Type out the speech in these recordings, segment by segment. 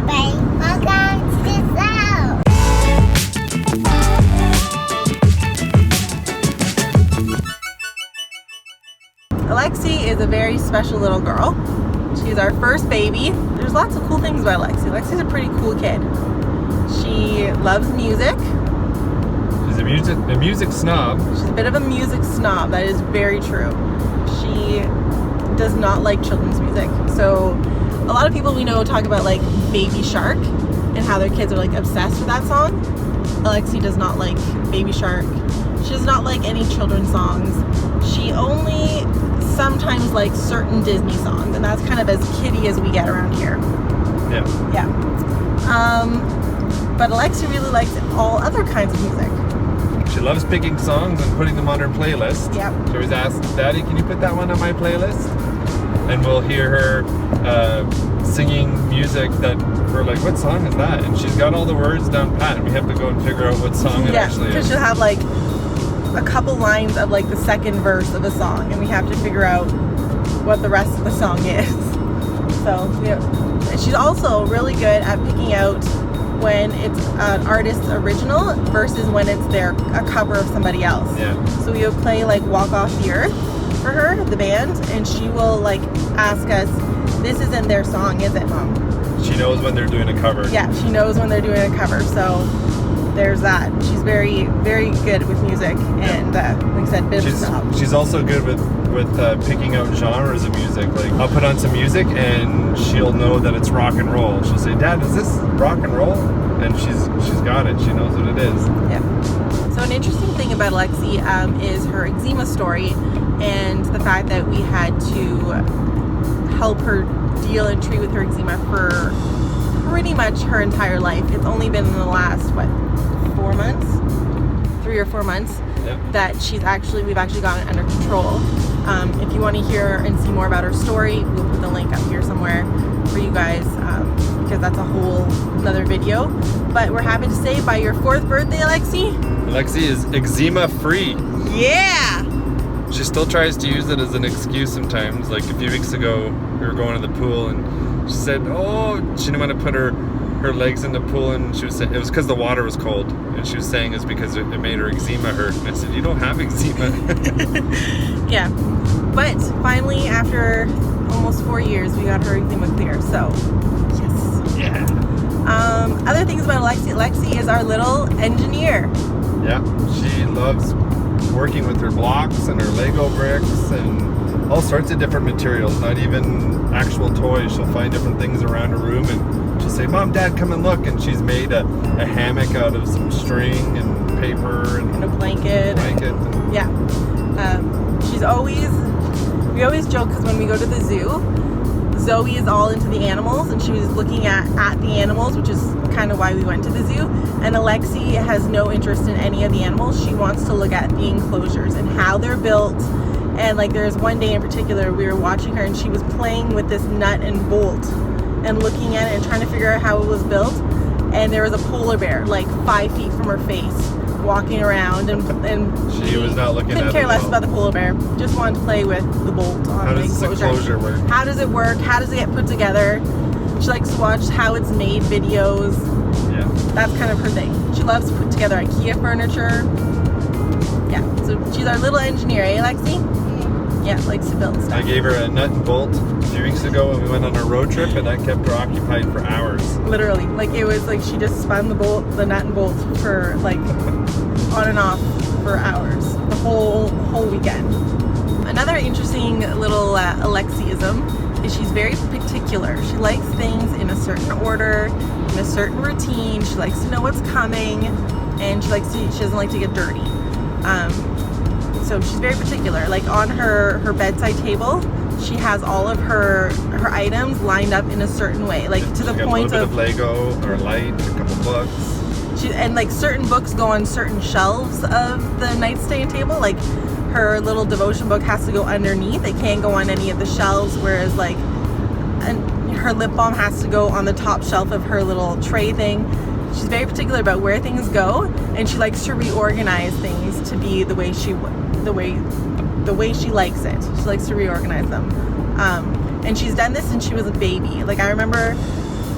Welcome to the show. Alexie is a very special little girl. She's our first baby. There's lots of cool things about Alexie. Alexie's a pretty cool kid. She loves music. She's a music snob. She's a bit of a music snob. That is very true. She does not like children's music. So a lot of people we know talk about like Baby Shark and how their kids are like obsessed with that song. Alexie does not like Baby Shark. She does not like any children's songs. She only sometimes likes certain Disney songs, and that's kind of as kiddie as we get around here. Yeah. Yeah. But Alexie really likes all other kinds of music. She loves picking songs and putting them on her playlist. Yep. She always asks, Daddy, can you put that one on my playlist? And we'll hear her singing music that we're like, what song is that? And she's got all the words down pat, and we have to go and figure out what song it actually because is. she'll have like a couple lines of like the second verse of a song, and we have to figure out what the rest of the song is. So yeah. She's also really good at picking out when it's an artist's original versus when it's a cover of somebody else. Yeah. So we would play like Walk Off the Earth for her, the band, and she will like ask us, this isn't their song, is it, Mom? She knows when they're doing a cover. Yeah, she knows when they're doing a cover. So there's that. She's very, very good with music, and like I said, bit of a snob. She's also good with picking out genres of music. Like, I'll put on some music and she'll know that it's rock and roll. She'll say, Dad, is this rock and roll? And she's got it. She knows what it is. Yeah. So an interesting thing about Alexie is her eczema story, and the fact that we had to help her deal and treat with her eczema for pretty much her entire life. It's only been in the last 3 or 4 months Yep. that we've actually gotten it under control. If you want to hear and see more about her story, we'll put the link up here somewhere for you guys, because that's a whole another video. But we're happy to say, by your 4th birthday, Alexie is eczema free. yeah, She still tries to use it as an excuse sometimes. Like a few weeks ago, we were going to the pool and she said, she didn't want to put her legs in the pool, and she was saying it was because the water was cold, and she was saying it's because it made her eczema hurt. And I said, you don't have eczema. yeah. But finally, after almost 4 years, we got her eczema clear. So yes. Yeah. Other things about Alexie. Alexie is our little engineer. Yeah. She loves working with her blocks and her Lego bricks and all sorts of different materials, not even actual toys. She'll find different things around her room and she'll say, Mom, Dad, come and look. And she's made a hammock out of some string and paper and a blanket. Yeah. We always joke, because when we go to the zoo, Zoe is all into the animals, and she was looking at the animals, which is kind of why we went to the zoo. And Alexie has no interest in any of the animals. She wants to look at the enclosures and how they're built. And like there's one day in particular, we were watching her and she was playing with this nut and bolt and looking at it and trying to figure out how it was built. And there was a polar bear like 5 feet from her face walking around, and she was not looking at it. Couldn't care less about the polar bear. Just wanted to play with the bolt on the enclosure. How does this enclosure work? How does it work? How does it get put together? She likes to watch how it's made videos. Yeah. That's kind of her thing. She loves to put together IKEA furniture. Yeah. So she's our little engineer, eh, Alexie? Yeah, likes to build stuff. I gave her a nut and bolt a few weeks ago when we went on a road trip, and that kept her occupied for hours. Literally. Like it was like she just spun the nut and bolt for like on and off for hours. The whole weekend. Another interesting little Alexieism is she's very particular. She likes things in a certain order, in a certain routine. She likes to know what's coming, and she doesn't like to get dirty. So she's very particular. Like on her bedside table, she has all of her items lined up in a certain way, like to the point of Lego or light, a couple books. And like certain books go on certain shelves of the nightstand table. Like her little devotion book has to go underneath. It can't go on any of the shelves. Whereas like her lip balm has to go on the top shelf of her little tray thing. She's very particular about where things go, and she likes to reorganize things to be the way she likes it. She likes to reorganize them. And she's done this since she was a baby. Like I remember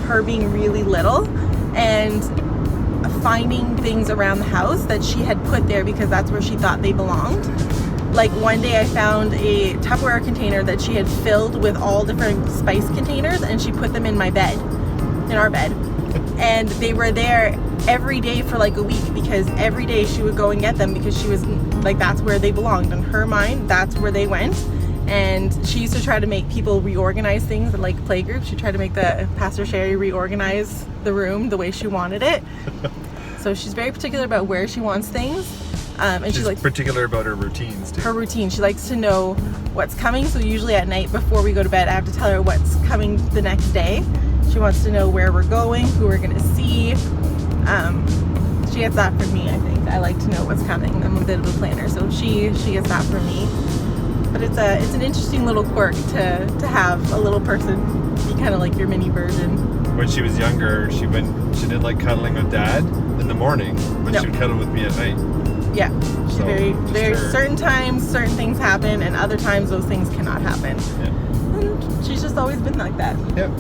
her being really little and finding things around the house that she had put there because that's where she thought they belonged. Like one day I found a Tupperware container that she had filled with all different spice containers, and she put them in my bed, in our bed. And they were there every day for like a week because every day she would go and get them because she was like, that's where they belonged. In her mind, that's where they went. And she used to try to make people reorganize things in like playgroups. She tried to make the Pastor Sherry reorganize the room the way she wanted it. So she's very particular about where she wants things. And she's like particular about her routines too. Her routine. She likes to know what's coming. So usually at night before we go to bed, I have to tell her what's coming the next day. She wants to know where we're going, who we're going to see. She gets that from me, I think. I like to know what's coming. I'm a bit of a planner, so she gets that from me. But it's an interesting little quirk to have a little person be kind of like your mini version. When she was younger, she didn't like cuddling with Dad in the morning, but she would cuddle with me at night. Yeah, she's very certain times certain things happen, and other times those things cannot happen. Yeah. And she's just always been like that. Yep.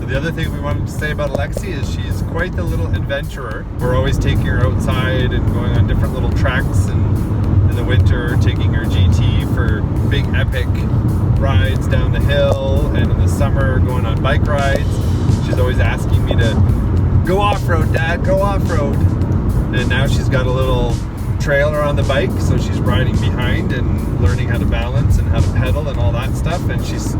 The other thing we wanted to say about Alexie is she's quite the little adventurer. We're always taking her outside and going on different little treks, and in the winter taking her GT for big epic rides down the hill, and in the summer going on bike rides. She's always asking me to go off-road, Dad, go off-road. And now she's got a little trailer on the bike, so she's riding behind and learning how to balance and how to pedal and all that stuff. And she's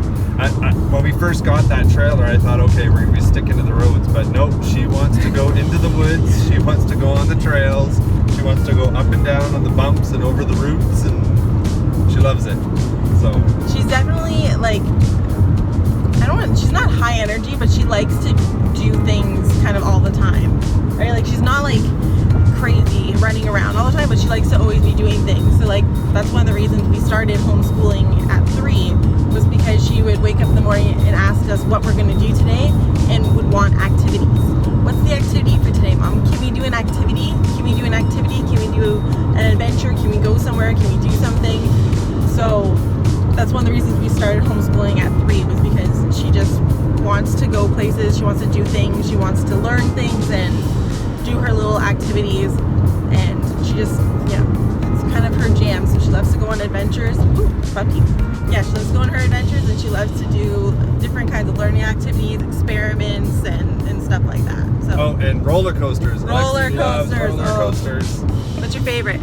when we first got that trailer, I thought, okay, we're gonna be sticking to the roads, but nope, she wants to go into the woods, she wants to go on the trails, she wants to go up and down on the bumps and over the roots, and she loves it. So she's definitely like, she's not high energy, but she likes to do things kind of all the time, right? Like she's not like crazy running around all the time, but she likes to always be doing things. So like that's one of the reasons we started homeschooling at 3 was because she would wake up in the morning and ask us what we're going to do today and would want activities. What's the activity for today, Mom? Can we do an activity? Can we do an activity? Can we do an adventure? Can we go somewhere? Can we do something? So that's one of the reasons we started homeschooling at 3 was because she just wants to go places, she wants to do things, she wants to learn things and do her little activities, and she just, it's kind of her jam. So she loves to go on adventures. Ooh, puppy. Yeah, she loves to go on her adventures, and she loves to do different kinds of learning activities, experiments, and stuff like that. So. Oh, and roller coasters. Roller Alexie loves coasters. roller coasters. What's your favorite?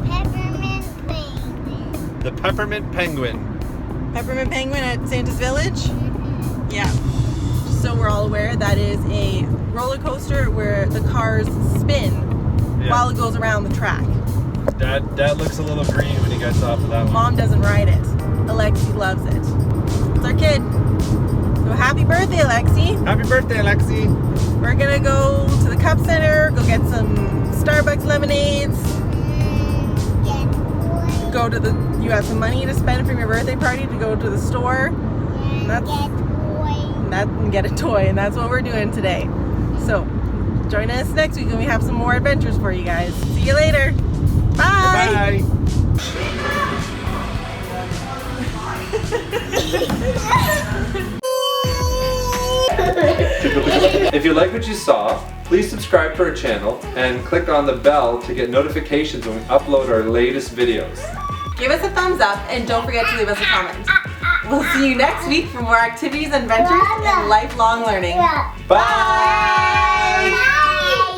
Peppermint penguin. The peppermint penguin. Peppermint penguin at Santa's Village? Yeah. So we're all aware that is a roller coaster where the cars spin while it goes around the track. Dad looks a little green when he gets off of that one. Mom doesn't ride it. Alexie loves it. It's our kid. So happy birthday, Alexie. Happy birthday, Alexie. We're gonna go to the Cup Center, go get some Starbucks lemonades. Go to you have some money to spend from your birthday party to go to the store. And get a toy, and that's what we're doing today. So join us next week when we have some more adventures for you guys. See you later. Bye. Bye. If you like what you saw, please subscribe to our channel and click on the bell to get notifications when we upload our latest videos. Give us a thumbs up and don't forget to leave us a comment. We'll see you next week for more activities, adventures, and lifelong learning. Bye!